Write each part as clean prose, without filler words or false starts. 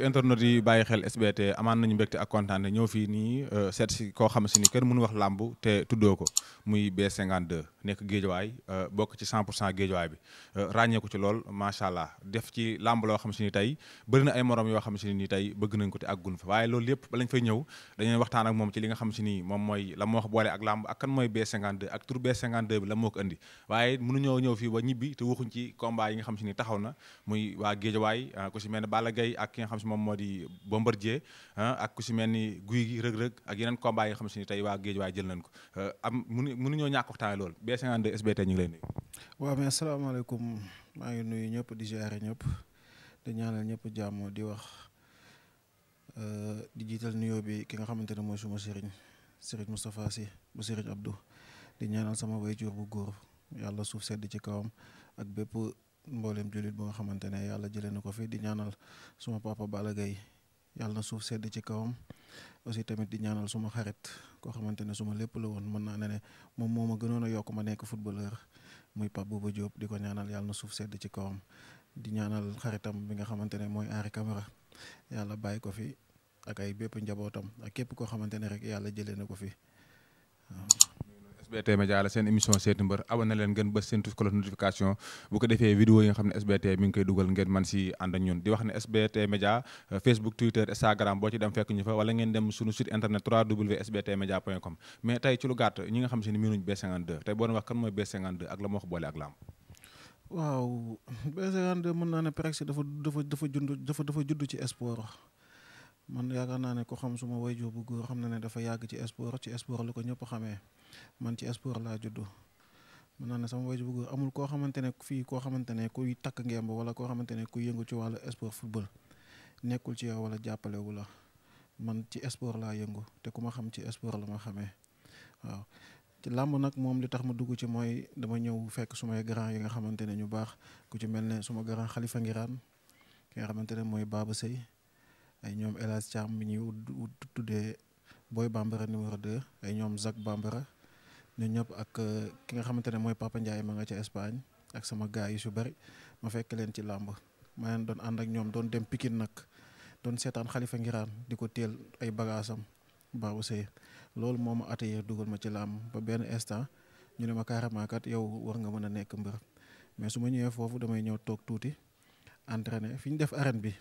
internet yi bàyyi xel SBT amaan nañu mbégte ak kontaan ñëw fii nii seet si koo xam si ni kenn mënu wax làmb te tuddoo ko muy B52 nekk géejawaay bokk ci 100% géejawaay bi ràññeeku ci lool macha allah def ci làmb loo xam si ni tey bëri na ay morom yoo xam si ni tey bëgg nañ ko te àggun fa waaye loolu yëpp ba lañ fay ñëw dañuy waxtaan ak moom ci li nga xam si ni moom mooy la moo wax boole ak làmb ak kan mooy B52 ak tur B52 bi la moo ko indi waaye mënuñoo ñëw fii ba ñibbi te waxuñ ci combat yi nga xam si ni taxaw na muy waa géejawaay ku si mel ne Balla Gaye ak ki nga xam si moom moo di Bombardier ak ku si mel ni guy gi rëg-rëg ak yeneen combat yi nga xam si ni tey waa géejawaay jël nañ ko mënuñoo ñàkk waxtaane loolu B52 SBT ñu ngi lay nuyu. waaw mais asalaamaaleykum maa ngi nuyu ñëpp di ziare ñëpp di ñaanal ñëpp jàmm di wax di jiital nuyoo bi ki nga xamante ne mooy suma sëriñ Moustapha Sy bu sëriñ Abdou di ñaanal sama waajur bu góor yàlla suuf sedd ci kawam ak bépp mboolem jullit bu nga xamante ne yàlla jëlee na ko fi di ñaanal suma papa Balla Gaye yàlla na suuf sedd ci kawam aussi tamit di ñaanal suma xarit koo xamante ne suma lépp la woon mën naa ne moom moo ma gënoon a yokk ma nekk footballeur muy Pape Bouba Diop di ko ñaanal yàlla na suuf sedd ci kawam di ñaanal xaritam bi nga xamante ne mooy Henri Camara yàlla bàyyi ko fi ak ay bépp njabootam ak képp koo xamante ne rek yàlla jëlee na ko fi waaw. SBT Média la seen émission seeti mbër abonné leen ngeen bës seen cloche notification bu ko defee vidéo yi nga xam ne SBT mi ngi koy dugal ngeen man si ànd ak ñun di wax ne SBT Média Facebook Twitter Instagram boo ci dem fekk ñu fa wala ngeen dem suñu site internet www.sbtmedia.com mais tey ci lu gàtt ñi nga xam si ne miinuñ B52 tey boo doon wax kan mooy B52 ak la moo ko boole ak làmb. waaw B52 mën naa ne presque dafa judd ci sport man yaakaar naa ne ko xam suma waajur bu góor xam na ne dafa yàgg ci sport la ko ñëpp xamee man ci sport laa juddu mën naa ne sama waajur bu góor amul koo xamante ne fii koo xamante ne kuy takk ngemb wala koo xamante ne kuy yëngu ci wàllu sport football nekkul ci yow wala jàppalewu la man ci sport laa yëngu te ku ma xam ci sport la ma xamee waaw. ci làmb nag moom li tax ma dugg ci mooy dama ñëw fekk sumay grand yi nga xamante ne ñu baax ku ci mel ne suma grand Khalifa Ngiraan ki nga xamante ne mooy Baba Sey ay ñoom El Hadj Thiam mi ñuy tuddee Boy Bambara numéro 2 ay ñoom Zak Bambara ñun ñëpp ak ki nga xamante ne mooy Papa Ndiaye ma nga ca Espagne ak sama gars yi su bari ma fekk leen ci làmb ma leen doon ànd ak ñoom doon dem Pikine nag doon seetaan Khalifa Ngiraan di ko teel ay bagaasam Baba Sey loolu moo ma attiré dugal ma ci làmb ba benn instant ñu ne ma carrément kat yow war nga mën a nekk mbër mais su ma ñëwee foofu damay ñëw toog tuuti entraîner fi ñu def arène bi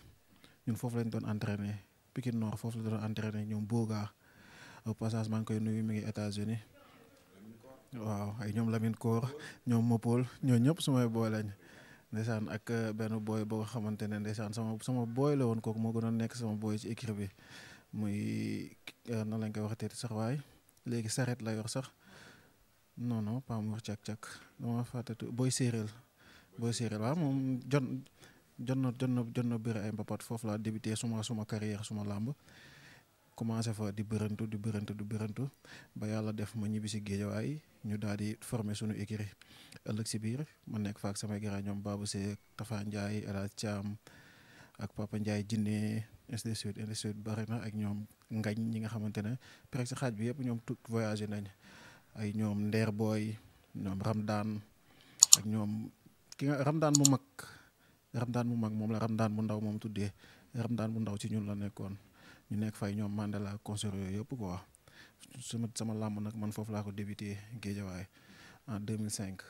ñun foofu lañ doon entraîner Pikine Nord foofu la doon entraîner ñoom Boga au passage maa ngi koy nuyu mi ngi États-Unis waaw ay ñoom Lamine Koor ñoom Mopol ñoo ñëpp sumay booy lañ ndeysaan ak benn booy boo xamante ne ndeysaan sama booy la woon kooku moo gënoon nekk sama booy ci équipe bi muy nan lañ koy waxatee sax waaye léegi saret la yor sax non pas mu wax cak-cak dama fàttatu booy séeréel waaw moom jot na bëri ay mbapat foofu laa débuté suma carrière suma làmb commencé fa di bërëntu ba yàlla def ma ñibbi si géejawaay ñu daal di former suñu écurie ëllëg si biir ma nekk fa ak samay gara ñoom Babou Seye Tafa Ndiaye El Hadj Thiam ak Papa Ndiaye Jinne ainsi de suite bari na ak ñoom ngañ ñi nga xamante ne presque xaaj bi yëpp ñoom tout voyagé nañ ay ñoom Ndeer Boy ñoom Ramdaan ak ñoom ki nga Ramdaan mu mag moom la Ramdaan bu ndaw moom tuddee Ramdaan bu ndaw ci ñun la nekkoon ñu nekk fay ñoom Mandela concert yooyu yëpp quoi sama làmb nag man foofu laa ko débuté Guédiawaye en 2005.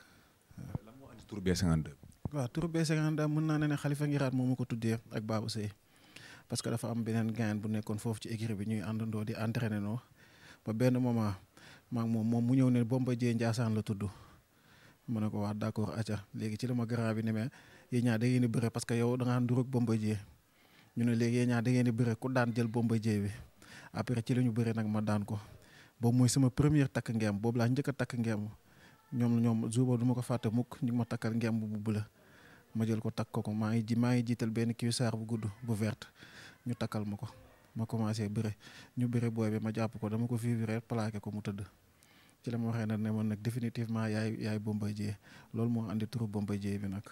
lan moo andi tur B52. waaw tur B52 mën naa ne Khalifa Ngiraan moo ma ko tuddee ak Babou Seye parce que dafa am beneen gain bu nekkoon foofu ci écurie bi ñuy àndandoo di entraîner noo ba benn moment maag moom mu ñëw ne Bombardier Ndiassane la tudd mu ne ko wax d'accord acca léegi ci la ma grand bi ne mais yéen ñaar da ngeen di bëre parce que yow da ngaa ndur ak Bombardier ñu ne léegi yéen ñaar da ngeen di bëre ku daan jël Bombardier bi après ci la ñu bëre nag ma daan ko boobu mooy sama première takk ngeem boobu laa njëkk a takk ngeem ñoom jour boobu du ma ko fàtte mukk ñu ngi ma takkal ngeem bu bula ma jël ko takk ko maa ngi jiital benn cuissard bu gudd bu verte ñu takkal ma ko ma commencé bëre ñu bëre booy bi ma jàpp ko dama ko vivre plaqué ko mu tëdd ci la ma waxee nag ne man nag définitivement yaay Bombardier loolu moo andi turu Bombardier bi nag.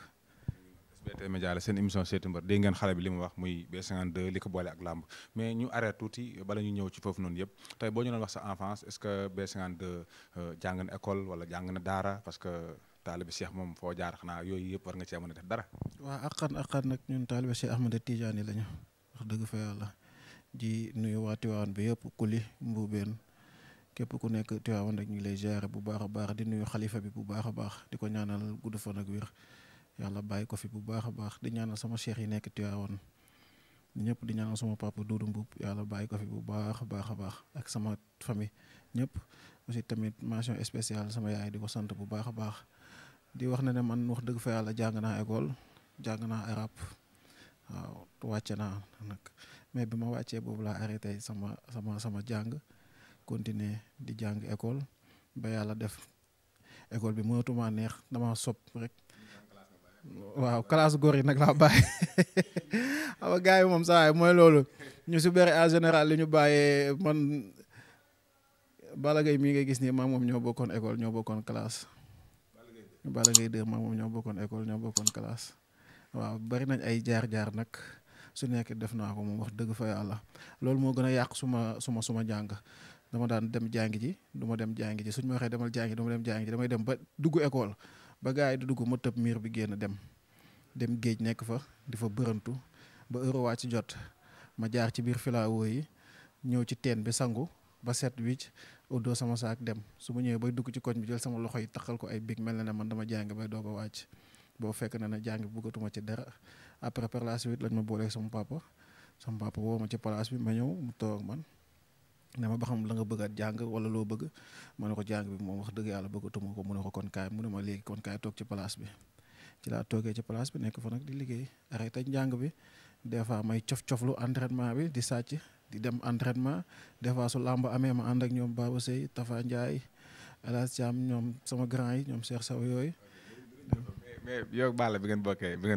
SBT Média la seen émission seeti mbër dégg ngeen xale bi li mu wax muy B52 li ko boole ak làmb mais ñu arrêté tuuti bala ñu ñëw ci foofu noonu yëpp tey boo ñu doon wax sa enfance est-ce que B52 jàng na école wala jàng na daara parce que taalibe Cheikh moom foo jaar xanaa yooyu yëpp war nga cee mën a def dara. waaw aqan nag ñun taalibe Cheikh Ahmed Tidiane lañu wax dëgg fa yàlla di nuyu waa Tivaouane bi yëpp Kuli Mbuubeen képp ku nekk Tivaouane rek ñu ngi lay ziare bu baax a baax di nuyu xalifa bi bu baax a baax di ko ñaanal gudd fan ak wér yàlla bàyyi ko fi bu baax a baax di ñaanal sama cheikh yi nekk Tivaouane ñëpp di ñaanal sama papa Doudou Mbuub yàlla bàyyi ko fi bu baax a baax a baax ak sama famille ñëpp aussi tamit mention spéciale sama yaay di ko sant bu baax a baax di wax ne man wax dëgg fa yàlla jàng naa école jàng naa arabe waaw wàcce naa nag mais bi ma wàccee boobu laa arrêté sama jàng continuer di jàng école ba yàlla def école bi mënatuma neex dama sob rek waaw classe góor yi nag laa bàyyi xam nga gars yi moom saa mooy loolu ñu si bëri en général li ñu bàyyee man Balla Gaye mii ngay gis nii maa moom ñoo bokkoon école ñoo bokkoon classe Balla Gaye 2 maa moom ñoo bokkoon école ñoo bokkoon classe waaw bari nañ ay jaar-jaar nag su nekk def naa ko moom wax dëgg fa yàlla loolu moo gën a yàq suma jàng dama daan dem jàngi ji du ma dem jàngi ji suñ ma waxee demal jàngi du ma dem jàngi ji damay dem ba dugg école ba gars yi di dugg ma tëb miir bi génn dem géej nekk fa di fa bërëntu ba heure wàcc jot ma jaar ci biir filao yi ñëw ci teen bi sangu ba set wicc oddoo sama saak dem su ma ñëwee bay dugg ci koñ bi jël sama loxo yi taxal ko ay big mel na ne man dama jàng bay doog a wàcc boo fekk na ne jàng bëggatuma ci dara après par la suite lañ ma booleeg sama papa woo ma ci place bi ma ñëw mu toog man ne ma ba xam la nga bëgg a jàng wala loo bëgg ma ne ko jàng bi moom wax dëgg yàlla bëggatuma ko mu ne ko kon kaay mu ne ma léegi kon kaay toog ci place bi ci laa toogee ci place bi nekk fa nag di liggéey arrêté njàng bi des fois may cof-coflu entraînement bi di sàcc di dem entraînement des fois su làmb amee ma ànd ak ñoom Baba Sey Tafa Ndiaye El Hadj Thiam ñoom sama grand yi ñoom Cheikh Sow yooyu. mais yow Balla bi ngeen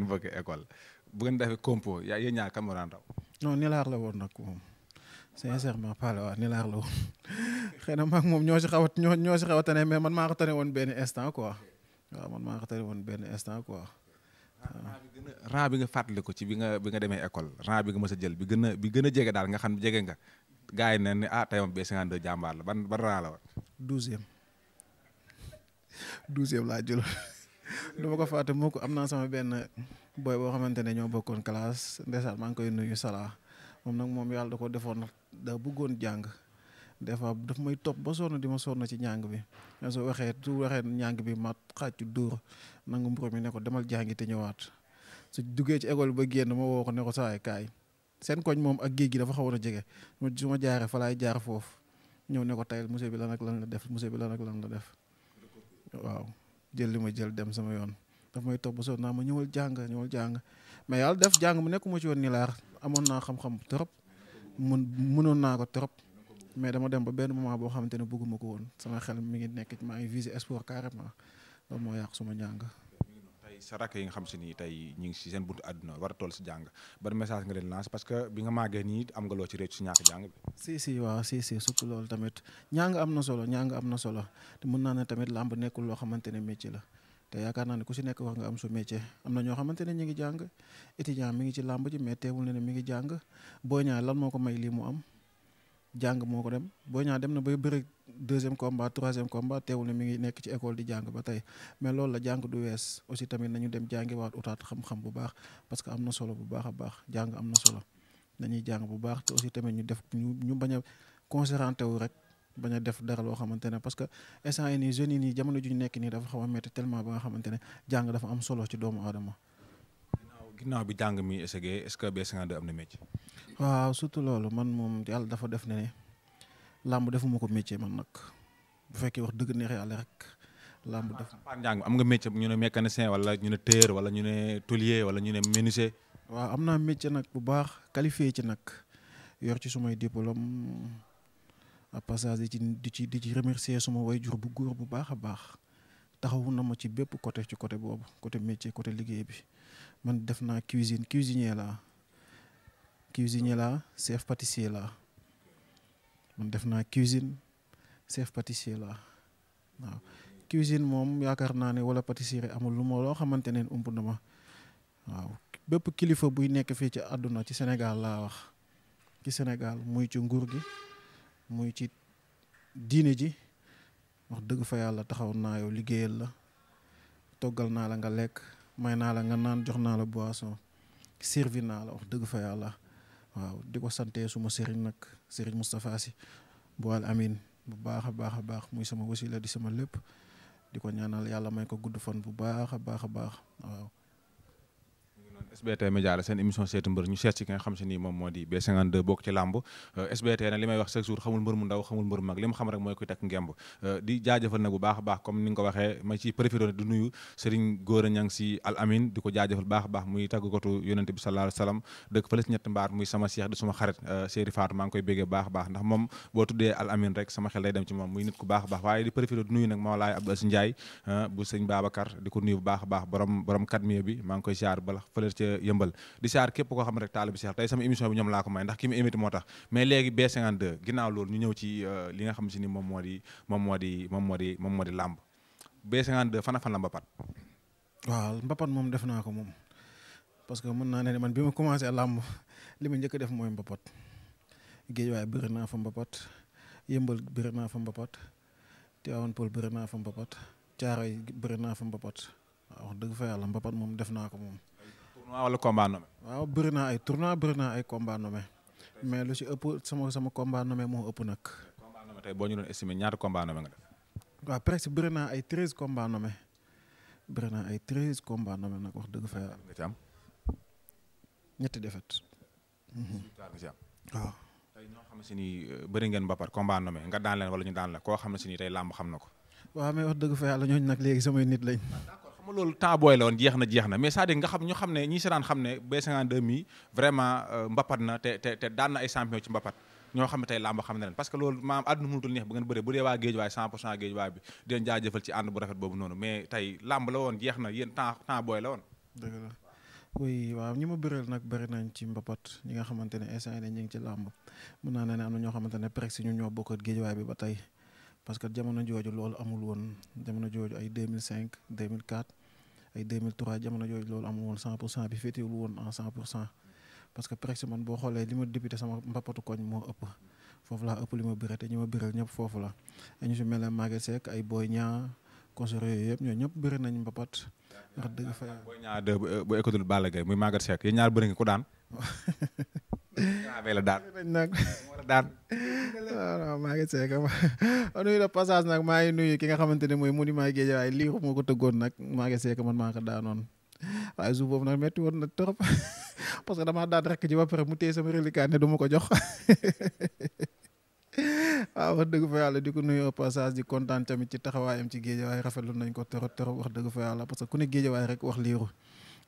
bokkee école bu ngeen defee compo yéen ñaar kan moo daan raw. non nilaar la woon nag moom sincèrement parler waaw nilaar la woon xëy na maag moom ñoo si xaw a tane mais man maa ko tane woon benn instant quoi waaw man maa ko tane woon benn instant quoi. rang bi nga fàttali ko ci bi nga demee école rang bi nga mës a jël bi gën a jege daal nga xam jege nga gars yi ne tey moom B52 jàmbaar la ban rang la woon. 12e laa jël du ma ko fàtte moo ko am naa sama benn boy boo xamante ne ñoo bokkoon classe ndeysaan maa ngi koy nuyu Salah moom yàlla da ko defoon da bëggoon jàng des fois daf may topp ba sonn di ma sonn ci njàng bi mais su waxee njàng bi ma xàcc dóor nangu mburu mi ne ko demal jàngi te ñëwaat su duggee ci école ba génn ma woo ko ne ko saay kaay seen koñ moom ak géej gi dafa xawoon a jege su ma jaaree fa laay jaar foofu ñëw ne ko tayal monsieur bi lan ak lan la def monsieur bi lan ak lan la def waaw jël li ma jël dem sama yoon daf may topp ba sonn naa ma ñëwal jàng mais yàlla def jàng mu nekkuma ci woon ni laar amoon naa xam-xam trop mënoon naa ko trop mais dama dem ba benn moment boo xamante ne bëgguma ko woon sama xel mi ngi nekk maa ngi visé sport carrément loolu moo yàq suma njàng. tey sa rakk yi nga xam si ni tey ñu ngi si seen buntu àdduna war a toll si jàng ban message nga leen lancé parce que bi nga màggee nii am nga loo ci réccu si ñàkk jàng bi. si surtout loolu tamit njàng am na solo te mën naa ne tamit làmb nekkul loo xamante ne métier la te yaakaar naa ne ku si nekk war nga am su métier am na ñoo xamante ne ñu ngi jàng étudiant mi ngi ci làmb ji mais teewul ne mi ngi jàng Boy Niang lan moo ko may lii mu am. jàng moo ko dem Boy Niang dem na bay bëri 2e combat 3e combat teewul ne mi ngi nekk ci école di jàng ba tey mais loolu la jàng du wees aussi tamit nañu dem jàngi waat utaat xam-xam bu baax parce que am na solo bu baax a baax jàng am na solo nañuy jàng bu baax te aussi tamit ñu bañ a concentré wu rek bañ a def dara loo xamante ne parce que instant yi nii jeunes yi nii jamono ju ñu nekk nii dafa xaw a métti tellement ba nga xamante ne jàng dafa am solo ci doomu aadama. ginnaaw bi jàng mi essayé est-ce que B52 am na métier. waaw surtout loolu man moom yàlla dafa def ne làmb defuma ko métier man nag bu fekkee wax dëgg neex yàlla rek làmb def. njàng am nga métier ñu ne mécanicien wala ñu ne tailleur wala ñu ne tôlier wala ñu ne menuisier. waaw am naa métier nag bu baax qualifié ci nag yor ci sumay diplôme à passage di ci remercier suma waajur bu góor bu baax a baax taxawu na ma ci bépp côté ci côté boobu côté métier côté liggéey bi man def naa cuisinier la chef pâtissier la man def naa chef pâtissier la waaw cuisine moom yaakaar naa ne wala pâtisserie amul loo xamante ne ump na ma waaw bépp kilifa buy nekk fii ci àdduna ci Sénégal laa wax ci Sénégal muy ci nguur gi muy ci diine ji wax dëgg fa yàlla taxaw naa yow liggéeyal la toggal naa la nga lekk may naa la nga naan jox naa la boisson servi naa la wax dëgg fa yàlla waaw di ko sante suma sëriñ nag sëriñ Moustapha Sy bu Al Amin bu baax a baax muy sama wasila di sama lépp di ko ñaanal yàlla may ko gudd fan bu baax a baax waaw. SBT Média la seen émission seetu mbër ñu seet ci ki nga xam si ni moom moo di B52 bokk ci làmb SBT nag li may wax chaque jour xamul mbër mu ndaw xamul mbër mu mag li mu xam rek mooy koy takk ngemb di jaajëfal nag bu baax a baax comme ni nga ko waxee ma ci préféré di nuyu Serigne Gora Niang si Al Amin di ko jaajëfal baax a baax muy tàggatu yonente bi sallallahu alayhi wasallam dëkk fële si ñetti mbaar muy sama cheikh di suma xarit Seri Fatou maa ngi koy béggee baax a baax ndax moom boo tuddee Al Amin rek sama xel day dem ci moom muy nit ku baax a baax waaye di préféré di nuyu nag Mawlaay Abdou Aziz Ndiaye bu sëñ Babacar di ko nuyu bu baax a baax borom kadmiya bi maa ngi koy ziar bala fële ca yëmbal di siyaar képp koo xam ne rek taalibe Cheikh tey sama émission bi ñoom laa ko may ndax ki mu invité moo tax mais léegi B52 ginnaaw loolu ñu ñëw ci li nga xam si ni moom moo di làmb B52 fan la mbapat waaw mbapat moom def naa ko moom parce que mën naa ne man bi ma commencé làmb li ma njëkk a def mooy mbapat Géejawaay bëri naa fa mbapat Yëmbal bëri naa fa mbapat Tivaouane Peulh bëri naa fa mbapat Thiaroye bëri naa fa mbapat waaw wax dëgg fa yàlla mbapat moom def naa ko moom. tournoi wala combat nommé. waaw bëri naa ay tournoi bëri naa ay combat nommé mais lu ci ëpp sama combat nommé moo ëpp nag. combat nommé tey boo ñu doon estimé ñaata combat nommé nga def. waaw presque bëri naa ay 13 combat nommé bëri naa ay 13 combat nommé nag wax dëgg fa yàlla. nga ci am. ñetti défaite. nga ci am. waaw. tey ñoo xam ne si ni bëri ngeen mbapat combat nommé nga daan leen wala ñu daan la koo xam ne si ni tey làmb xam na ko. waaw mais wax dëgg fa yàlla ñooñu nag léegi samay nit lañ. xam nga loolu temps booy la woon jeex na mais c'est-à-dire nga xam ñu xam ne ñi si daan xam ne B52 mi vraiment mbapat na te daan na ay champion ci mbapat ñoo xam ne tey làmb xam na leen parce que loolu maam àdduna mënutul neex bu ngeen bëree bu dee waa Géejawaay 100% Géejawaay bi di leen jaajëfal ci ànd bu rafet boobu noonu mais tey làmb la woon jeex na yéen temps booy la woon. dëgg la oui waaw ñi ma bëreel nag bëri nañ ci mbapat ñi nga xamante ne instant yii ñu ngi ci làmb mën naa ne am na ñoo xamante ne presque ñu ñoo bokk Géejawaay bi ba tey parce que jamono jooju loolu amul woon jamono jooju ay 2005 2004 ay 2003 jamono jooju loolu amul woon 100% bi féetewul woon en 100% parce que presque man boo xoolee li ma débuté sama mbapatu koñ moo ëpp foofu laa ëpp li ma bëree te ñi ma bëreel ñëpp foofu la ñu si mel ne Maguette Seck ay Boy Niang consort yooyu yëpp ñoo ñëpp bëri nañ mbapat wax dëgg fa Boy Niang bu école Balla Gaye muy Maguette Seck yéen ñaar bëri nga ko daan. la daan nag moo la daan. waaw maa ngi seeg nuyu la passage nag maa ngi nuyu ki nga xamante ne mooy monument Guédiawaye lii moo ko tëggoon nag maa ngi seeg man maa ko daanoon waaye jour boobu nag metti woon na trop parce que damaa daan rek ji ba pare mu téye sama reliquat ne du ma ko jox waaw wax dëgg fa yàlla di ko nuyu passage di kontaan tamit ci taxawaayam ci Guédiawaye rafetlu nañ ko trop wax dëgg fa yàlla parce que ku ne Guédiawaye rek wax liiru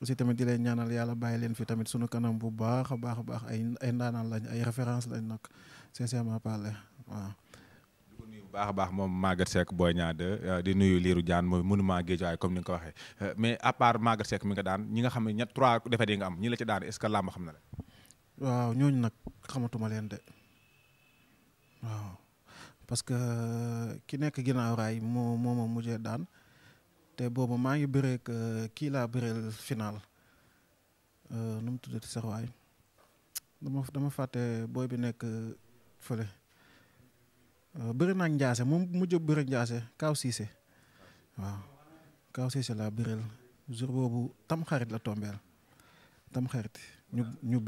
aussi tamit di leen ñaanal yàlla bàyyi leen fi tamit sunu kanam bu baax a baax ay ndaanaan lañ ay référence lañ nag sincèrement parler waaw. di ko nuyu bu baax a baax moom Maguette Seck Boy Niang 2 di nuyu Lirou Diane mooy monument Guédiawaye comme ni nga ko waxee mais à part Maguette Seck mi nga daan ñi nga xam ne 3 défaites yi nga am ñi la ci daan est-ce que làmb xam na la. waaw ñooñu nag xamatuma leen de waaw parce que ki nekk ginnaaw raay moo ma mujjee daan. te boobu maa ngi bëree kii laa bëreel final nu mu tuddati sax waay dama fàtte booy bi nekk fële bëri naa ak Ndiasse moom mujj bëri Ndiasse Kaw Cissé waaw Kaw Cissé laa bëreel jour boobu tam xarit la tombeel tam xarit ñu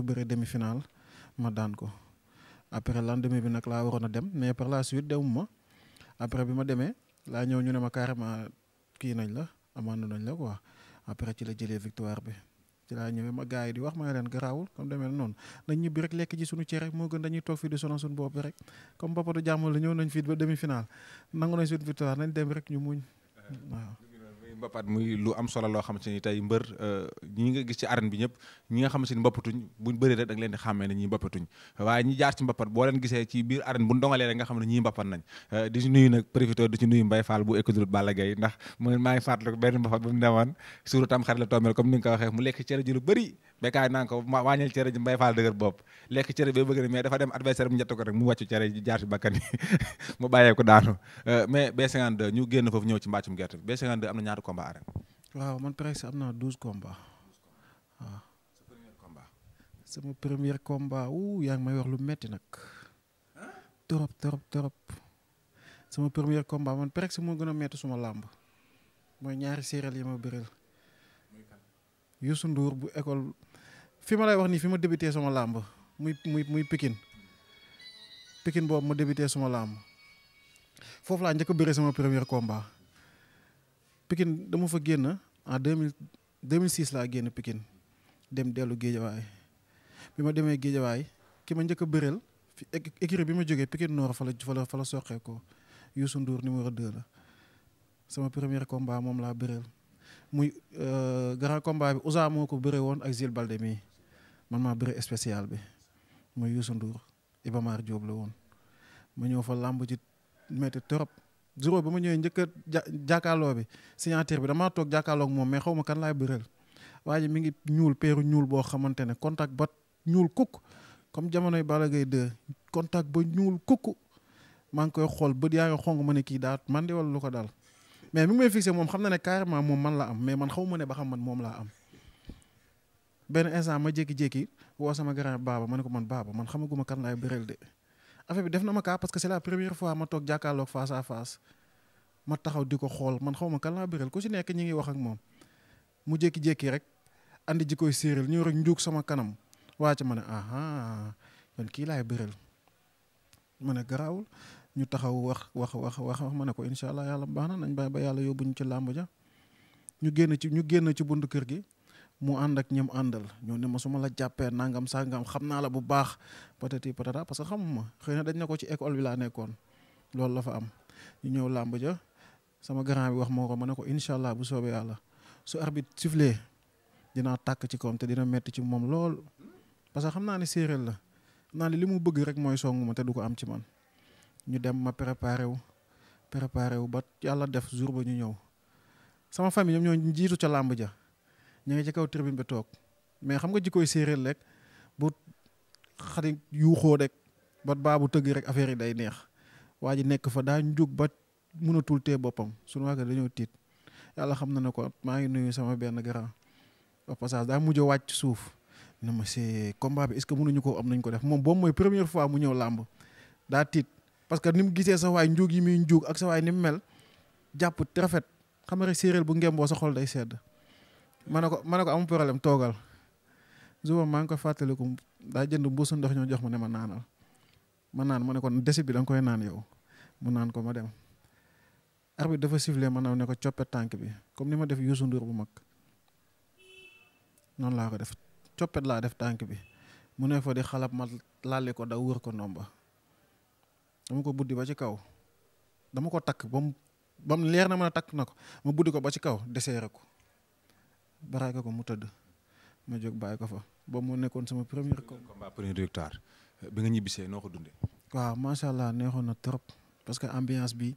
bëre demi final ma daan ko après lendemain bi nag laa waroon a dem mais par la suite demuma après bi ma demee laa ñëw ñu ne ma carrément. kii nañ la amande nañ la quoi après ci la jëlee victoire bi ci laa ñëwee ma gars yi di wax ma leen garaawul comme demee noonu nañ ñibbi rek lekk ci suñu cere moo gën dañuy toog fii di sonal suñu bopp rek comme boppatu jàmm la ñëw nañ fii ba demi final nangu nañ suñu victoire nañ dem rek ñu muñ waaw. mbapat muy lu am solo loo xamante ni tey mbër ñi nga gis ci arène bi ñëpp ñi nga xamante ni mbapatuñ buñ bëri rek da nga leen di xàmmee ne ñii mbapatuñ waaye ñi jaar ci mbapat boo leen gisee ci biir arène bu ndongalee rek nga xam ne ñii mbapat nañ di ci nuyu nag profité di ci nuyu Mbaye Fall bu école Balla Gaye ndax maa ngi fàttaliku benn mbapat bu mu demoon suuru tam xarit la tombeel comme ni nga ko waxee mu lekk cere ji lu bëri béykat naan ko wàññil cere ji Mbaye Fall dëgër bopp lekk cere bi bëgg na mais dafa dem adversaire mu njett ko rek mu wàccu cere ji jaar ci bakkan yi mu bàyyee ko daanu mais B52 ñu génn foofu ñëw ci mbàccum gerte bi B52 am na ñaata combat arène. waaw man presque am naa 12 combats waaw. sama premier combat yaa ngi may wax lu metti nag trop sama premier combat man presque moo gën a metti suma làmb mooy ñaari séeréer yi ma bëreel Youssou Ndour bu école fi ma lay wax nii fi ma débuté sama làmb muy Pikine boobu ma débuté suma làmb foofu laa njëkk a bëre sama premier combat Pikine dama fa génn en 2006 laa génn Pikine dem dellu Géejawaay bi ma demee Géejawaay ki ma njëkk a bëreel fi écurie bi ma jógee Pikine Nord fa la soqee ko Youssou Ndour numéro 2 la sama premier combat moom laa bëreel muy grand combat bi Ousa moo ko bëree woon ak Zil Balde mii man maa bëre spécial bi muy Youssou Ndour Iba Mar Diop la woon ma ñëw fa làmb ji metti trop jour ba ma ñëwee njëkk a jàkkaarloo bi signature bi damaa toog jàkkaarloog moom mais xaw ma kan laay bëreel waa ji mi ngi ñuul peeru ñuul boo xamante ne contact ba ñuul kukk comme jamonoy Balla Gaye 2 contact ba ñuul kukk maa ngi koy xool bët yaa ngi xong ma ne kii daat man di wala lu ko dal mais mi ngi may fixé moom xam na ne carrément moom man la am mais man xaw ma ne ba xam man moom laa am benn instant ma jékki-jékki woo sama grand baaba ma ne ko man baaba man xamaguma kan laay bëreel de affaire bi def na ma kaa parce que c'est la première fois ma toog jàkkaarloog face à face ma taxaw di ko xool man xaw ma kan laa bëreel ku si nekk ñi ngi wax ak moom mu jékki-jékki rek andi ji koy séeréel ñëw rek njuug sama kanam waa ca ma ne aha kon kii laay bëreel ma ne garaawul ñu taxaw wax ma ne ko incha allah yàlla baax na nañ bàyyi ba yàlla yóbbuñu ci làmb ja ñu génn ci buntu kër gi mu ànd ak ñoom àndal ñoo ne ma su ma la jàppee nangam sangam xam naa la bu baax patati patata parce que xamuma xëy na dañ na ko ci école bi laa nekkoon loolu la fa am ñu ñëw làmb ja sama grand bi wax moo ko ma ne ko incha allah bu soobee yàlla su arbitre sifflé dinaa tàkk ci kawam te dina metti ci moom lool parce que xam naa ne séeréer la xam naa ne li mu bëgg rek mooy songu ma te du ko am ci man ñu dem ma préparé wu ba yàlla def jour ba ñu ñëw sama famille ñoom ñoo jiitu ca làmb ja ñu ngi ci kaw tribune bi toog mais xam nga jikkoy séeréer rek bu xarit yuuxoo rek ba baabu tëgg rek affaire yi day neex waa ji nekk fa daa njug ba mënatul tee boppam suñu waa dañoo tiit yàlla xam na ne ko maa ngi nuyu sama benn grand au passage daa mujj a wàcc suuf ne ma c'est combat bi est-ce que mënuñu ko am nañ ko def moom boobu mooy première fois mu ñëw làmb daa tiit parce que ni mu gisee sa waay njuug yi muy njuug ak sa waay ni mu mel jàpp rafet xam nga rek séeréer bu ngemboo sa xol day sedd ma ne ko amul problème toogal jour maa ngi ko fàttaliku daa jënd mbuusu ndox ñoo jox ma ne ma naanal ma naan ma ne ko desit bi da nga koy naan yow mu naan ko ma dem arbitre dafa sifflé ma ne ko coppet tànk bi comme ni ma def Youssou Ndour bu mag noonu laa ko def coppet laa def tànk bi mu ne fa di xalab ma laale ko daw wër ko ndomba dama ko buddi ba ci kaw dama ko takk ba mu leer na mën a takk na ko ma buddi ko ba ci kaw deseere ko baraake ko mu tëdd ma jóg bàyyi ko fa boobu moo nekkoon sama premier combat premier victoire bi nga ñibbisee noo ko dundee. waaw macha allah neexoon na trop parce que ambiance bi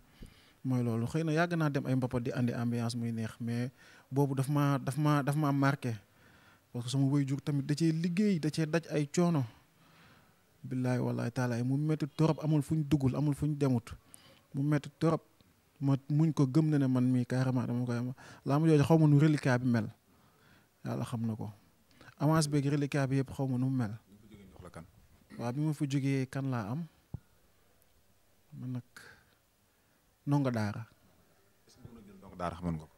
mooy loolu xëy na yàgg naa dem ay mbapat di andi ambiance muy neex mais boobu daf maa marqué parce que sama waajur tamit da cee liggéey da cee daj ay coono billaay wallaay taalaay mu metti trop amul fu ñu duggul amul fu ñu demut mu metti trop ma muñ ko gëm na ne man mii carrément dama koy am laa ma jooju xaw ma nu reliquat bi mel yàlla xam na ko avance beeg reliquat bi yëpp xaw ma nu mu mel. waaw bi ma fa jógee kan laa am man nag ndongo daara. ndongo daara xamoon nga ko.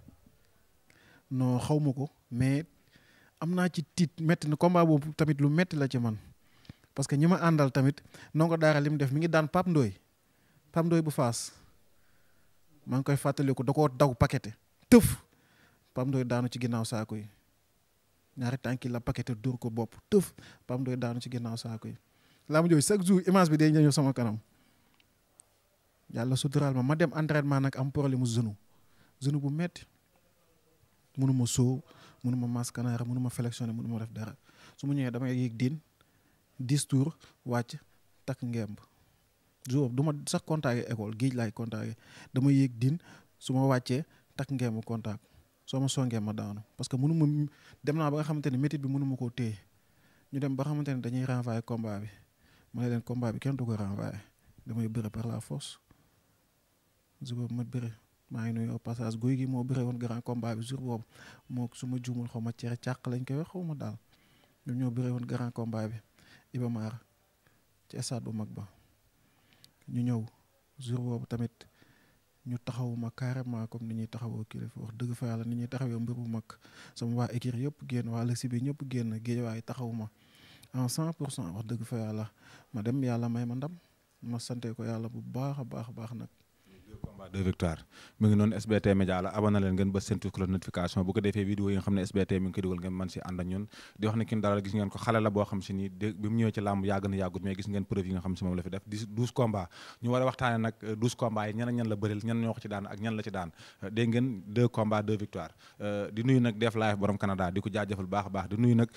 non xaw ma ko mais am naa ci tiit métti na combat boobu tamit lu métti la ci man parce que ñi ma àndal tamit ndongo daara li mu def mi ngi daan Pape Ndoye bu Faas maa ngi koy fàttaliku da koo daw paqueté tëf Pape Ndoye daanu ci ginnaaw saako yi ñaari tànki la paqueté dóor ko bopp tëf Pape Ndoye daanu ci ginnaaw saako yi. laa ma jooju chaque jour image bi day ñëw sama kanam yàlla suturaal ma dem entraînement nag am problème mu genou bu metti mënuma soow mënuma maskanaara mënuma flexionné mënuma def dara su ma ñëwee damay yéeg 10 tours wàcc takk ngemb jour du ma sax contacté école géej laay contacté dama yéeg su ma wàccee takk ngemb contact soo ma songee ma daanu parce que mënuma dem naa ba nga xamante ne métit bi mënuma koo téye ñu dem ba xamante ne dañuy renvoyer combat bi ma ne leen combat bi kenn du ko renvoyer damay bëre par la force jour boobu ma bëre maa ngi nuyu au passage guy gi moo bëre woon grand combat bi jour boobu moo su ma juumul xaw ma cere càq lañ koy wax xaw ma daal ñoom ñoo bëre woon grand combat bi Iba Mar ci stade bu mag ba ñu ñëw jour boobu tamit ñu taxawuma carrément comme ni ñuy taxawoo kilifa wax dëgg fa yàlla ni ñuy taxawee mbir bu mag sama waa équipe yëpp génn waa lësi bi ñëpp génn géej waaye taxawuma en 100% wax dëgg fa yàlla ma dem yàlla may ma ndam ma sante ko yàlla bu baax a baax a baax nag. 2 victoires mu ngi noonu SBT Média la abonné leen ngeen ba seen cloche notification bu ko defee vidéo yi nga xam ne SBT mi ngi koy dugal ngeen mën si ànd ak ñun di wax ne kin dalal gis ngeen ko xale la boo xam si ni bi mu ñëwee ci làmb yàgg na yàggut mais gis ngeen preuve yi nga xam si moom la fi def 12 combats ñu war a waxtaane nag 12 combats yi ñan ak ñan la bëril ñan ñoo ko ci daan ak ñan la ci daan dégg ngeen 2 combats 2 victoires di nuyu nag Def Live borom Canada di ko jaajëfal baax a baax di nuyu nag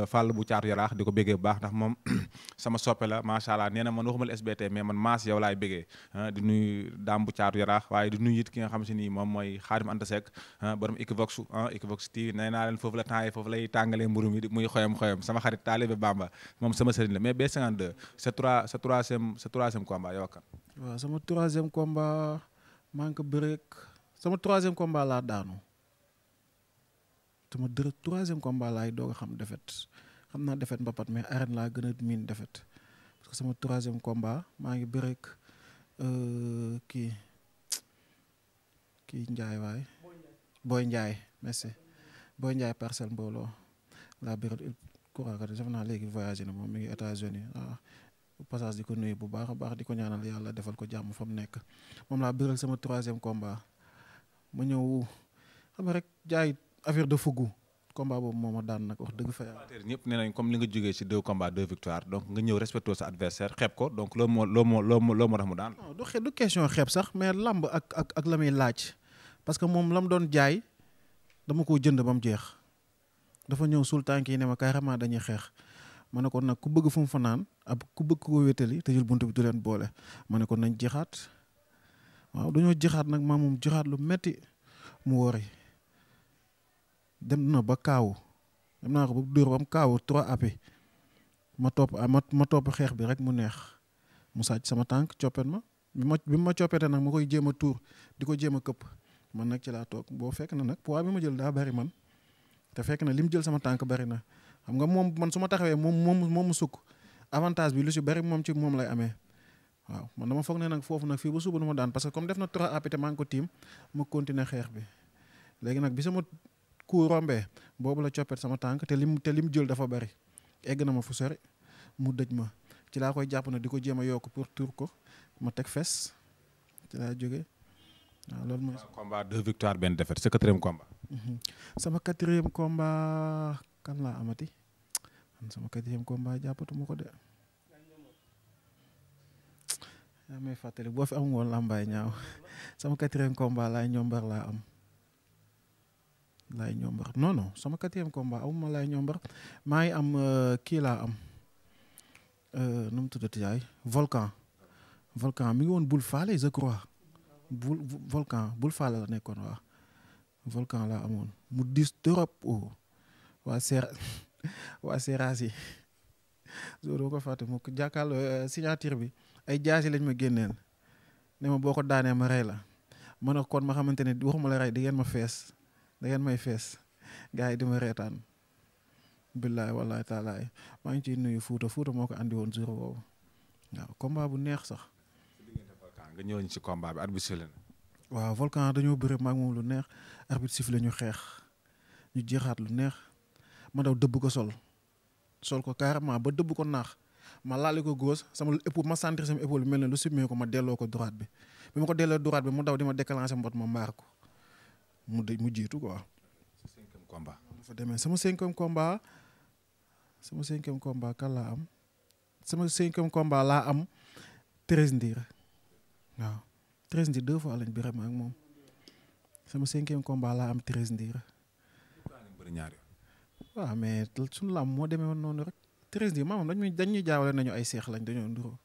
Fall bu Caatu Yaraax di ko béggee bu baax ndax moom sama soppe la macha allah nee na man waxumal SBT mais man maas yow laay béggee di nuyu Daam bu Caatu Yaraax waaye di nuyu it ki nga xam si ni moom mooy Xaadim Anta Seck borom Equivox TV nee naa leen foofu la temps yi foofu lay tàngalee mburu mi muy xoyam sama xarit taalibe Bamba moom sama sëriñ la mais B52 sa troisième combat yow kan. waaw sama troisième combat maa ngi ko bëreeg sama troisième combat laa daanu troisième combat laay doog a xam defet xam naa defet mbapat mais arène laa gën a miin defet parce que sama troisième combat maa ngi bëreeg kii Ndiaye waay Boy Ndiaye merci Boy Ndiaye parcelle mbooloo laa bëreeg courant def naa léegi voyagé na moom mi ngi États-Unis passage di ko nuyu bu baax a baax di ko ñaanal yàlla defal ko jàmm fa mu nekk moom laa bëreeg sama troisième combat ma ñëw xam nga rek jaay affaire de fougu combat boobu moo ma daan nag wax dëgg fa yàlla. ñëpp nee nañ comme li nga jógee ci 2 combats 2 victoires donc nga ñëw respecté sa adversaire xeeb ko donc loo moo tax mu daan. non du question xeeb sax mais lamb ak la muy laaj parce que moom la mu doon jaay dama ko jënd ba mu jeex dafa ñëw suul tànk yi ne ma carrément dañuy xeex ma ne ko nag ku bëgg fu mu fanaan ab ku bëgg ko wétali tëjul buntu bi du leen boole ma ne ko nañ jixaat waaw dañoo jixaat nag maa moom jixaat lu metti mu wori dem na ba kaawu dem naa ko ba dóor ba mu kaawu 3 appuis ma topp xeex bi rek mu neex mu sàcc sama tànk coppet ma bi ma coppete nag ma koy jéem a tuur di ko jéem a këpp man nag ci laa toog boo fekk na nag poids bi ma jël daa bari man te fekk na li mu jël sama tànk bari na xam nga moom man su ma taxawee moom mu sukk avantage bi lu si bari moom ci moom lay amee waaw man dama foog ne nag foofu nag fii ba suba nu ma daan parce que comme def na 3 appuis te maa ngi ko tiim ma continuer xeex bi léegi nag bi sama ku rombee boobu la coppet sama tànk te lim jël dafa bari egg na ma fu sori mu dëj ma ci laa koy jàpp na di ko jéem a yokk pour tuur ko ma teg fes ci laa jógee waaw loolu mooy. combat 2 victoires benn défaite sa 4e combat. sama 4e combat kan laa amati sama 4e combat jàppatuma ko de. yaa may fàttali boo fi am woon làmbaay ñaaw sama 4e combat laay ñombar laa am. laay ñombar non sama 4e combat amuma laay ñombar maa ngi am kii laa am nu mu tuddati yaay volcan mi ngi woon bul faale je crois volcan bul faale la nekkoon waa volcan laa amoon mu dis trop waa seeraas yi so doo ko fàtte mu jàkkaarloo signature bi ay jaasi lañ ma génneel ne ma boo ko daanee ma rey la ma ne kon ma xamante ne waxuma la rey di ngeen ma fees da ngeen may fees gars yi di ma reetaan billaay wallaay taalaay maa ngi ciy nuyu Fuuta moo ko andi woon jour boobu waaw combat bu neex sax. nga ñëw ñu ci combat bi arbitre sifflé na. waaw volcan dañoo bëre maag moom lu neex arbitre sifflé ñu xeex ñu jeexaat lu neex ma daw dëbb ko sol ko carrément ba dëbb ko naax ma laali ko gauche sama épaule ma sentir sama épaule bi mel ne lu simmee ko ma delloo ko droite bi ma ko delloo droite bi mu daw di ma déclencher mbot ma mbaar ko. mu jiitu quoi. sa 5e combat. dafa demee sama 5e combat kan laa am sama 5e combat laa am 13 ndiir waaw 13 ndiir 2 fois lañ bëre ma ak moom sama 5e combat laa am 13 ndiir. waaw mais suñu lam moo demee woon noonu rek 13 ndiir maanaam dañuy jaawale nañu ay seex lañ dañoo nduroo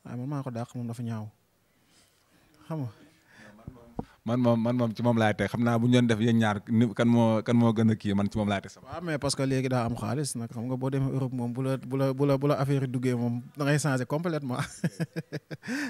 waaye man maa ko dàq moom dafa ñaaw xam nga. man moom ci moom laay teg xam naa bu ñu doon def yéen ñaar kan moo gën a kii man ci moom laay teg sama. waaw mais parce que léegi daa am xaalis nag xam nga boo demee Europe moom bu la affaire yi duggee moom da ngay changer complètement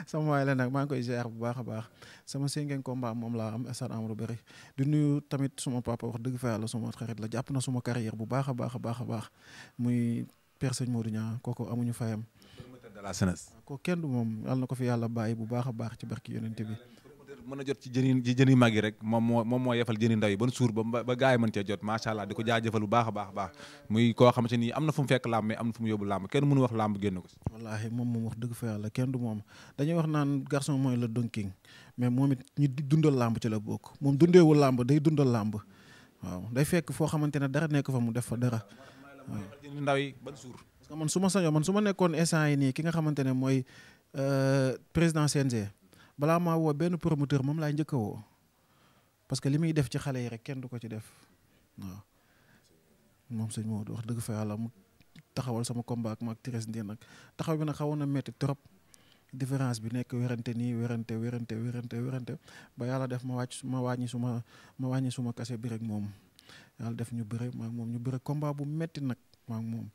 sama waay la nag maa ngi koy ziar bu baax a baax sama 5e combat moom laa am stade Amadou Barry di nuyu tamit suma papa wax dëgg fa yàlla suma xarit la jàpp na suma carrière bu baax a baax muy Père Sëñ Modou Niang kooku amuñu fayam. promoteur de la jeunesse. kooku kenn du moom yàlla na ko fi yàlla bàyyi bu baax a baax ci barki yonent bi. mën a jot ci jën yu mag yi rek moom moo yefal jën yu ndaw yi ban suur ba gars yi mën cee jot macha allah di ko jaajëfal bu baax a baax muy koo xamante ni am na fu mu fekk làmb mais am na fu mu yóbbu làmb kenn mënu wax làmb génn ko si. wallaahi moom wax dëgg fa yàlla kenn du moom dañuy wax naan garçon mooy le Don King mais moom it ñi dundal làmb ci la bokk moom dundeewul làmb day dundal làmb waaw day fekk foo xamante ne dara nekk fa mu def fa dara waaw. jën yu ndaw yi ban suur. parce que man su ma sañoon man su ma nekkoon instant yi nii ki nga xamante ne mooy président CNG balaa maa woo benn promoteur moom laay njëkk a woo parce que li muy def ci xale yi rek kenn du ko ci def waaw moom sëñ Maodo wax dëgg fa yàlla mu taxawal sama combat ak maag Thérèse Ndié nag taxaw bi nag xawoon na métti trop différence bi nekk werante nii werante ba yàlla def ma wàññi suma kase bi rek moom yàlla def ñu bëre maag moom ñu bëre combat bu métti nag maag moom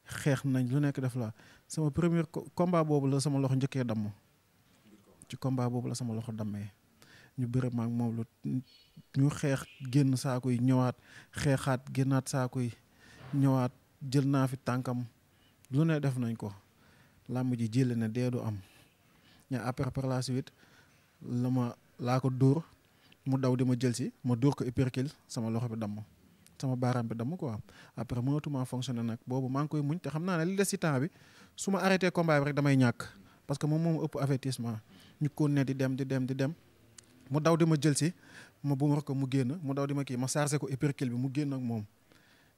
xeex nañ lu nekk def la sama premier combat boobu la sama loxo njëkkee damm ci combat boobu la sama loxo dammee ñu bëre maag moom lu ñu xeex génn saako yi ñëwaat xeexaat génnaat saako yi ñëwaat jël naa fi tànkam lu ne def nañ ko làmb ji jële ne dee du am ña après par la suite laa ko dóor mu daw di ma jël si ma dóor ko uppercut sama loxo bi damm sama baaraam bi damm quoi après mënatuma fonctionner nag boobu maa ngi koy muñ te xam naa ne li des ci temps bi su ma arrêté combat bi rek damay ñàkk parce que moom ëpp avertissement ñu ko ne di dem mu daw di ma jël si ma bu ma wax ko mu génn mu daw di ma kii ma chargé ko uppercut bi mu génn ak moom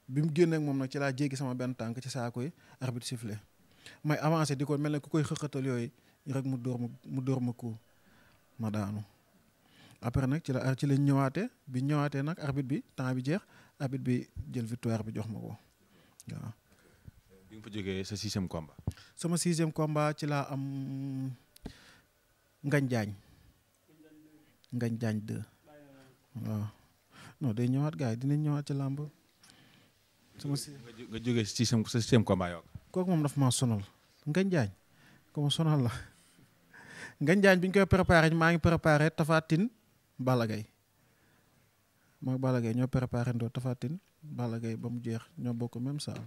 bi mu génn ak moom nag ci laa jéggi sama benn tànk ci saako yi arbitre sifflé may avancé di ko mel ne ku koy xëqatal yooyu rek mu dóor ma ko ma daanu après nag ci lañ ñëwaatee nag arbitre bi temps bi jeex arbitre bi jël victoire bi jox ma ko waaw. bi nga fa jógee sa 6e combat. sama 6e combat ci laa am Ngañ Jaañ 2 waaw non day ñëwaat gars yi dinañ ñëwaat ci làmb. nga jógee sa 6e combat yow. kooku moom dafa maa sonal Ngañ Jaañ comme sonal la Ngañ Jaañ bi ñu koy préparé maa ngi préparé Tapha Tine Balla Gaye moo Balla Gaye ñoo préparé ndoo Tapha Tine Balla Gaye ba mu jeex ñoo bokk même salle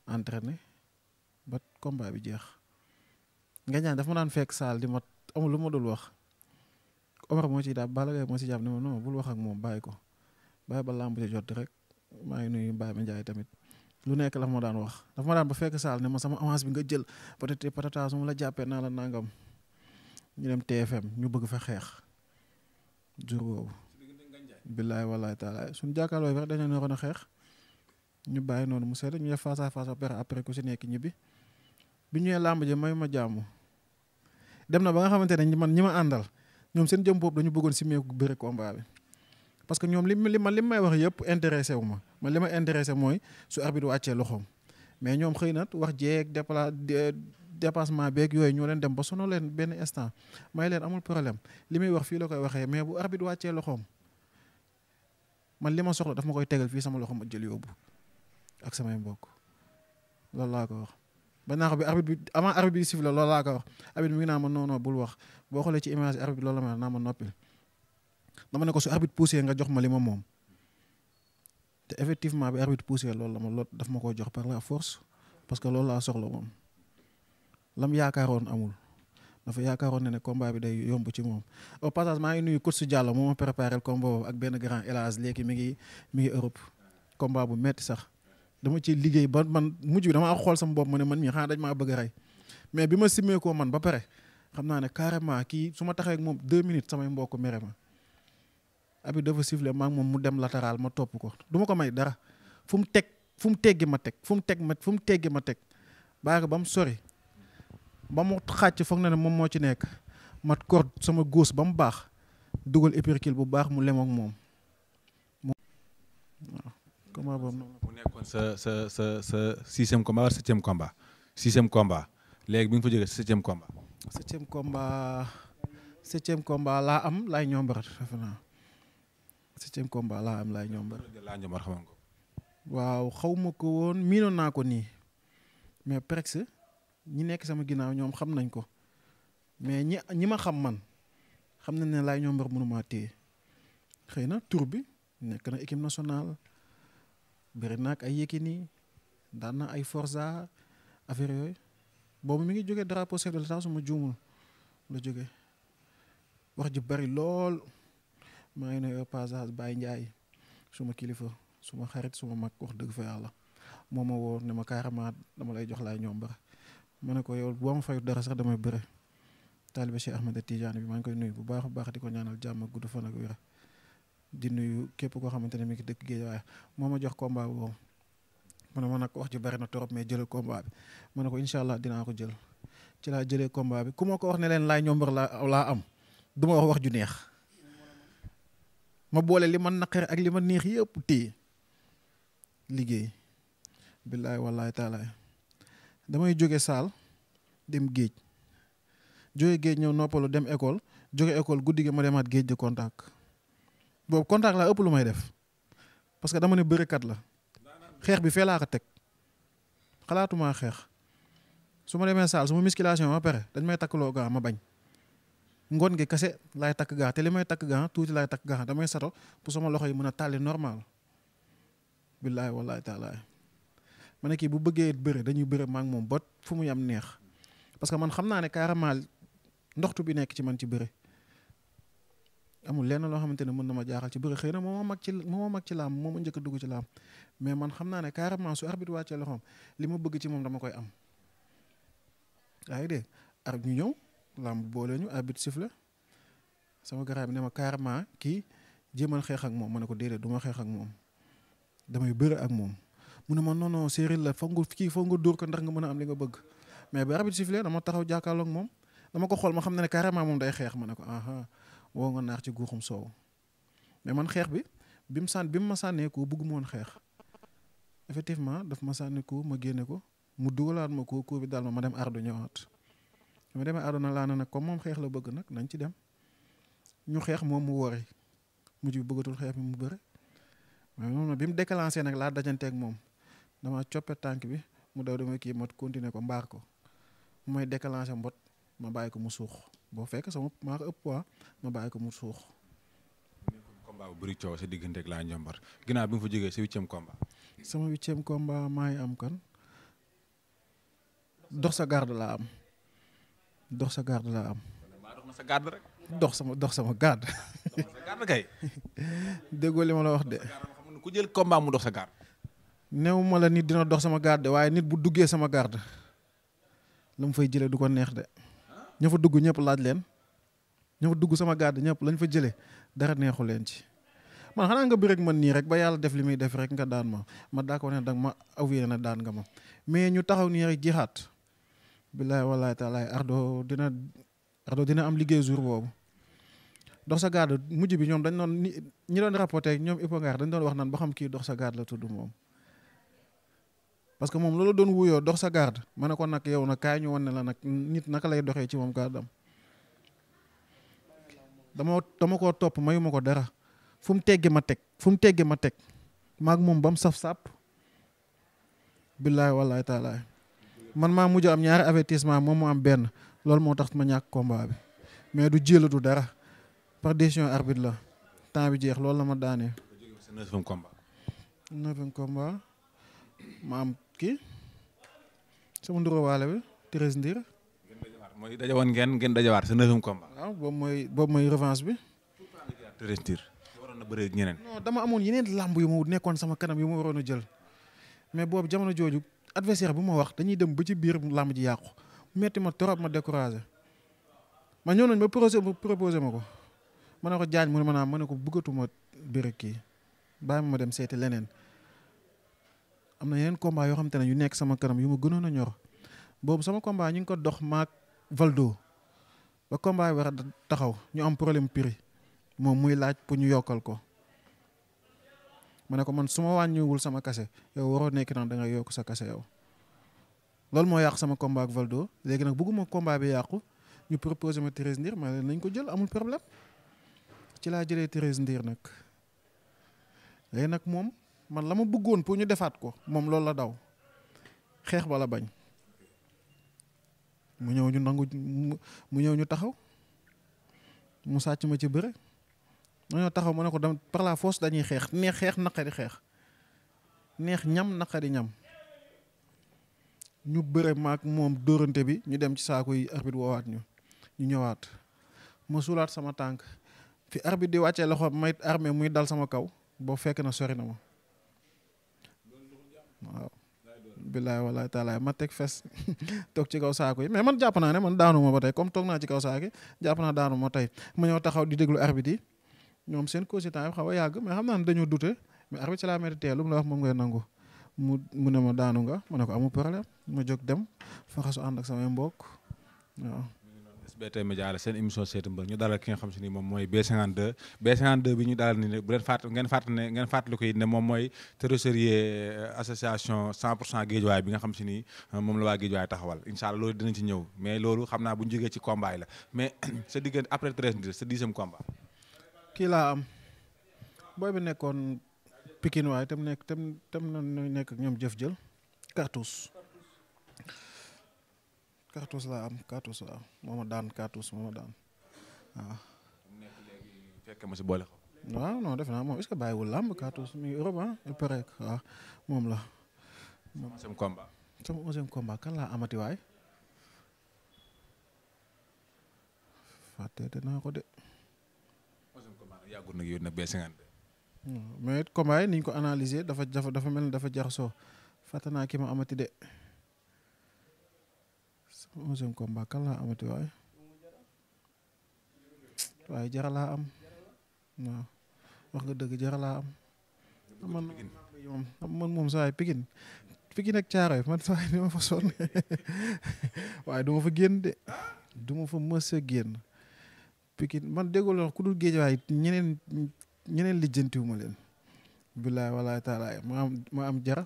entraîné ba combat bi jeex Ngañ Jaañ dafa ma daan fekk salle di ma amul lu ma dul wax Omar moo ciy daal Balla Gaye moo ci jàpp ne ma non bul wax ak moom bàyyi ko bàyyi ba làmb ci jot rek maa ngi nuyu Baye Mandiaye tamit lu nekk la ma daan wax dafa ma daan ba fekk saal ne ma sama avance bi nga jël peut-être patata su ma la jàppee naa la nangam ñu dem TFM ñu bëgg fa xeex jour boobu. billaay wallaay taalaay suñu jàkkaarloo bi rek dañoo naroon a xeex ñu bàyyi noonu mu sedd ñu def face à face après ku si nekk ñibbi bi ñëwee làmb ji may ma jàmm dem na ba nga xamante ne ñi ma àndal ñoom seen jëm boobu dañu bëggoon simeeku bëre combat bi. parce que ñoom li may wax yëpp intéressé wu ma man li ma intéressé mooy su arbitre wàccee loxoom mais ñoom xëy na wax jeeg dépassement beeg yooyu ñoo leen dem ba sonal leen benn instant may leen amul problème li muy wax fii la koy waxee mais bu arbitre wàccee loxoom man li ma soxla daf ma koy tegal fii sama loxo ma jël yóbbu ak samay mbokk loolu laa ko wax. ba naa ko bi arbitre bi avant arbitre bi siffle loolu laa ko wax arbitre bi mi ngi naa ma non bul wax boo xoolee ci image arbitre bi loolu la ma naa ma noppil. dama ne ko su arbitre poussé nga jox ma li ma moom te effectivement bi arbitre poussé loolu daf ma ko jox par la force parce que loolu laa soxla moom lam yaakaaroon amul dafa yaakaaroon ne combat bi day yomb ci moom. au passage maa ngi nuyu coach Diallo moo ma préparé combat boobu ak benn grand élage léegi mi ngi Europe combat bu metti sax dama ci liggéey ba man mujj bi dama xool sama bopp ma ne man mii xanaa dañ maa bëgg a rey mais bi ma simmee koo man ba pare xam naa ne carrément kii su ma taxee ak moom 2 minutes samay mbokk mere ma. abi dafa sifflé maa ngi moom mu dem latéral ma topp ko du ma ko may dara fu mu teggi ma teg bàyyi ko ba mu sori ba mu xàcc foog na ne moom moo ci nekk mat kor sama góos ba mu baax dugal uppercut bu baax mu lem ak moom waaw comment boobu noonu mu nekkoon sa 6e combat wala 7e combat 6e combat léegi bi nga fa jógee sa 7e combat 7e combat laa am laay ñoombarat defe naa 7e combat laa am laay ñoom waaw xaw ma ko woon miinoon naa ko nii mais presque ñi nekk sama ginnaaw ñoom xam nañ ko mais ñi ma xam man xam nañ ne laay ñoom mënuma téye xëy na tur bi nekk na équipe nationale bëri na ak ay Yékini daan na ay Forza affaire yooyu boobu mi ngi jógee drapeau chef de l'État su ma juumul la jógee wax ji bari lool maa ngi nuyu passage Baye Ndiaye suma kilifa suma xarit suma mag wax dëgg fa yàlla moo ma woo ne ma carrément dama lay jox laay ñoom bara ma ne ko yow boo ma fayut dara sax damay bëre taalibe Cheikh Ahmed Tidiane bi maa ngi koy nuyu bu baax a baax di ko ñaanal jàmm ak gudd fan ak wér di nuyu képp koo xamante ne mi ngi dëkk géej waaye moo ma jox combat boobu ma ne ma nag wax ji bari na torop mais jëlal combat bi ma ne ko incha allah dinaa ko jël ci laa jëlee combat bi ku ma ko wax ne leen laay ñoom bara laa am du ma wax ju neex ma boole li ma naqari ak li ma neex yëpp téye liggéey billaay wallaay taalaay damay jóge saal dem géej jóge géej ñëw noppalu dem école jóge école guddi gi ma demaat géej de contact boobu contact laa ëpp lu may def parce que dama ne bërekat la xeex bi fee laa ko teg xalaatuma xeex su ma demee saal su ma musculation ba pare dañ may takkloo gaa ma bañ ngoon gi kase laay takk gaa te li may takk gaa tuuti laay takk gaa damay sato pour sama loxo yi mën a tàlli normal billaay wallaay taalaay ma ne kii bu bëggee bëre dañuy bëre ma ak moom ba fu mu yam neex parce que man xam naa ne carrément ndoxtu bi nekk ci man ci bëre amul lenn loo xamante ne mën na ma jaaxal ci bëre xëy na moo ma mag ci laam moo ma njëkk a dugg ci laam mais man xam naa ne carrément su arbitre wàccee loxoom li ma bëgg ci moom dama koy am yaa ngi dégg arbitre ñu ñëw laam boole ñu arbitre siffle sama garaay bi ne ma carrément kii jéemal xeex ak moom ma ne ko déedéet du ma xeex ak moom damay bëre ak moom mu ne ma non non séeréer la foog nga dóor ko ndax nga mën a am li nga bëgg mais bi arbitre sifflé dama taxaw jàkkaarloo ak moom dama ko xool ma xam ne carrément moom day xeex ma ne ko aha woo nga naax ci guuxum soow mais man xeex bi bi mu ma sànnee ko bëgguma woon xeex effectivement daf ma sànni ko ma génne ko mu dugalaat ma ko bi daal ma dem ardo ñëwaat ma demee ardo na laa na nag comme moom xeex la bëgg nag nañ ci dem ñu xeex moom mu wori mujj bi bëggatul xeex bi mu bëre mais moom bi mu déclenché nag laa dajanteeg moom dama coppe tànk bi mu daw dama kii ma continuer ko mbaar ko mooy déclenché mbot ma bàyyi ko mu suux boo fekk sama maa ko ëpp poids ma bàyyi ko mu suux. combat bu bëri coow sa diggante ak Laye Ndiombar ginnaaw bi nga fa jógee sa 8e combat. sama 8e combat maa ngi am kan dox sa garde laa am. maa dox na sa garde rek. dox sama garde. sa garde kay. déggoo li ma la wax de. ku jël combat mu dox sa garde. néew ma la nit dina dox sama garde waaye nit bu duggee sama garde lu mu fay jëlee du ko neex de ña fa dugg ñëpp laaj leen ña fa dugg sama garde ñëpp lañ fa jëlee dara neexu leen ci man xanaa nga bëre ak man nii rek ba yàlla def li muy def rek nga daan ma daa ko ne danga ma avoué na daan nga ma mais ñu taxaw nii rek jixaat billaay wallaay taalaay ardo dina am liggéey jour boobu dox sa garde mujj bi ñoom dañ doon ñi doon rapporté ñoom Ipongaar dañ doon wax naan ba xam kii dox sa garde la tudd moom parce que moom loolu doon wuyoo dox sa garde ma ne ko nag yow nag kaay ñu wan ne la nag nit naka lay doxee ci moom gardam dama koo topp mayu ma ko dara fu mu tegge ma teg maag moom ba mu saf sàpp billaay wallaay taalaay man maa mujj am ñaari avertissement moom mu am benn loolu moo tax ma ñàkk combat bi mais du jëla du dara par décision arbitre la temps bi jeex loolu la ma daanee. sa 9e combat. 9e combat ma am kii sama ndurowaale bi Thérèse Ndir. mooy dajawoon ngeen dajawaat sa 9e combat. waaw boobu mooy revanche bi. Thérèse Ndir. waroon na bëree ñeneen. non dama amoon yeneen làmb yu ma nekkoon sama kanam yu ma waroon a jël mais boobu jamono jooju adversaire bu ma wax dañuy dem ba ci biir làmb ji yàqu metti ma trop ma découragé ma ñëw nañ ba proposé ma ko ma ne ko jaañ mu ne ma ne ko bëggatuma bëre kii bàyyi ma dem seeti leneen. am na yeneen combat yoo xam te ne yu nekk sama kanam yu ma gënoon a ñor boobu sama combat ñu ngi ko dox maak Valdo ba combat yi war a taxaw ñu am problème prix moom muy laaj pour ñu yokkal ko ma ne ko man su ma wàññiwul sama kase yow waroo nekk nag da nga yokk sa kase yow loolu moo yàq sama combat ak Valdo léegi nag bëgguma combat bi yàqu ñu proposé ma Thérèse Ndir ma nañ ko jël amul problème ci laa jëlee Thérèse Ndir nag léegi nag moom man la ma bëggoon pour ñu defaat ko moom loolu la daw xeex bala bañ mu ñëw ñu nangu mu ñëw ñu taxaw mu sàcc ma ci bëre dañoo taxaw ma ne ko par la force dañuy xeex neex xeex naqari xeex neex ñam naqari ñam ñu bëre maak moom dóorante bi ñu dem ci saako yi arbitre woowaat ñu ñëwaat ma suulaat sama tànk fi arbitre di wàccee loxo may armé muy dal sama kaw boo fekk na sori na ma waaw. billaay walaay taalaay ma teg fes toog ci kaw saako yi mais man jàpp naa ne man daanu ma ba tey comme toog naa ci kaw saako jàpp naa daanu ma tey ma ñëw taxaw di déglu arbitre yi ñoom seen consultant yi xaw a yàgg mais xam naa ne dañoo dute mais arbitre ci laa métti lu mu la wax moom ngay nangu mu ne ma daanu nga ma ne ko amul problème ma jóg dem faxasu ànd ak samay mbokk waaw. SBT Média la seen émission seeti mbër ñu dalal ki nga xam si ni moom mooy B52 B52 bi ñu dalal ni ne bu leen ngeen fàttali ko it ne moom mooy trésorier association 100% Guédiawaye bi nga xam si ni moom la waa Guédiawaye taxawal incha allah loolu dinañ ci ñëw mais loolu xam naa bu ñu jógee ci combat yi la mais sa diggante après 13 sa 10e combat. kii laa am booy bi nekkoon Pikine waaye tam nekk ak ñoom jëf jël cartouche laa am cartouche waaw moo ma daan waaw. fekk ma si boole ko. waaw non def naa moom est-ce que bàyyiwul làmb cartouche mi Europe il paraît que waaw moom la. sama combat. sama 11e combat kan laa amati waay. fàtte naa ko de. 11e combat yàggul nag yow nag B52. mais combat yi ni ñu ko analyser dafa mel ni dafa jaxasoo fàtte naa ki ma amati de. sama 11e combat kan laa amati waaye jara laa am waaw wax nga dëgg jara laa am. man moom saa yi Pikine ak Caaroy man saa yi dama fa sonn waaye du ma fa génn de du ma fa mës a génn Pikine man déggoo la ku dul Guédiawaye ñeneen lijjantiwu ma leen. billaay walaay taalaay ma am jara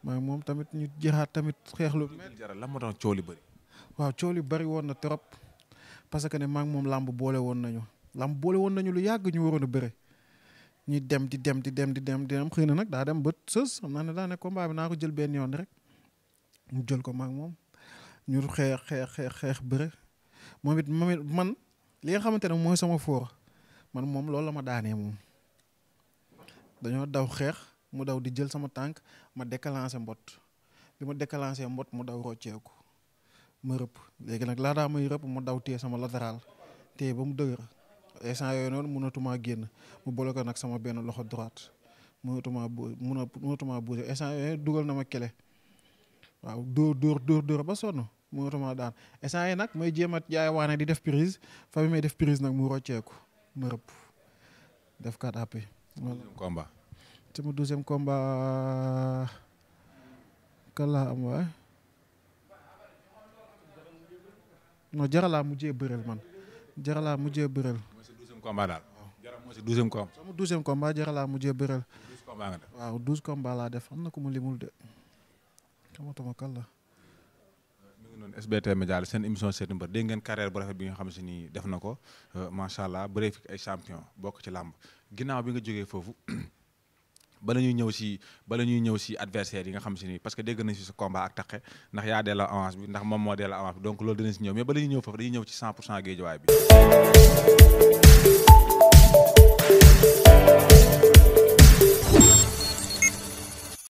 maa moom tamit ñu jaraat tamit xeexlu. jara lan moo tax coow li bëri. waaw coow li bëri woon na trop parce que ne maa ngi moom làmb boole woon nañu lu yàgg ñu waroon a bëre ñuy dem di dem xëy na nag daa dem ba sës xam naa ne daa ne combat bi naa ko jël benn yoon rek mu jël ko maa ngi moom ñu xeex bëre moom it man li nga xamante ne mooy sama foor man moom loolu la ma daanee moom dañoo daw xeex mu daw di jël sama tànk ma déclenché mbot bi ma déclenché mbot mu daw rocceeku ma rëpp léegi nag laa daa may rëpp mu daw téye sama latéral téye ba mu dëgër instant yooyu noonu mënatumaa génn mu bloqué nag sama benn loxo droite mënatumaa bouger instant yooyu dugal na ma kele waaw dóor ba sonn mënatumaa daan instant yi nag may jéem a jaay waane di def prise fa bi may def prise nag mu rocceeku ma rëpp def 4 AP. combat. sama 12e combat kan laa am waaye non jara laa mujjee bëreel man mooy sa 12e combat daal. jara mooy sa 12e combat. sama 12e combat jara laa mujjee bëreel. 12 combat nga def. waaw 12 combat laa def am na ku mu limul de xamatuma kan la. mi ngi noonu SBT Média seen émission seeti mbër dégg ngeen carrière bu rafet bi nga xam si ni def na ko macha allah bëree fi ay champion bokk ci làmb ginnaaw bi nga jógee foofu. bala ñuy ñëw si adversaire yi nga xam si ni parce que dégg nañ si sa combat ak Takké ndax yaa delloo avance bi ndax moom moo delloo avance bi donc loolu dinañ si ñëw mais bala ñuy ñëw foofu dañuy ñëw ci 100% Guédiawaye bi